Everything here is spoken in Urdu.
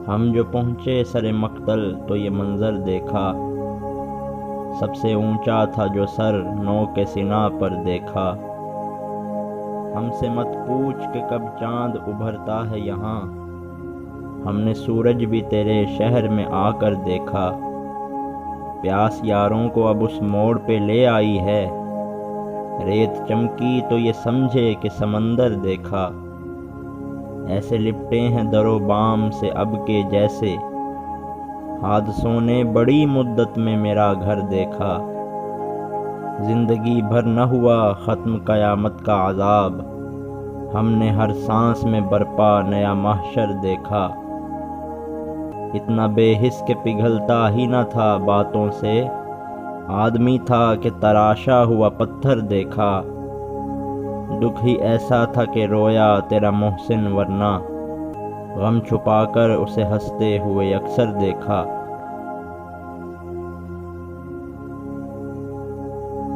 ہم جو پہنچے سر مقتل تو یہ منظر دیکھا، سب سے اونچا تھا جو سر نو کے سنا پر دیکھا۔ ہم سے مت پوچھ کہ کب چاند ابھرتا ہے یہاں، ہم نے سورج بھی تیرے شہر میں آ کر دیکھا۔ پیاس یاروں کو اب اس موڑ پہ لے آئی ہے، ریت چمکی تو یہ سمجھے کہ سمندر دیکھا۔ ایسے لپٹے ہیں در و بام سے اب کے جیسے، حادثوں نے بڑی مدت میں میرا گھر دیکھا۔ زندگی بھر نہ ہوا ختم قیامت کا عذاب، ہم نے ہر سانس میں برپا نیا محشر دیکھا۔ اتنا بے حس کہ پگھلتا ہی نہ تھا باتوں سے، آدمی تھا کہ تراشا ہوا پتھر دیکھا۔ دکھ ہی ایسا تھا کہ رویا تیرا محسن ورنہ، غم چھپا کر اسے ہنستے ہوئے اکثر دیکھا۔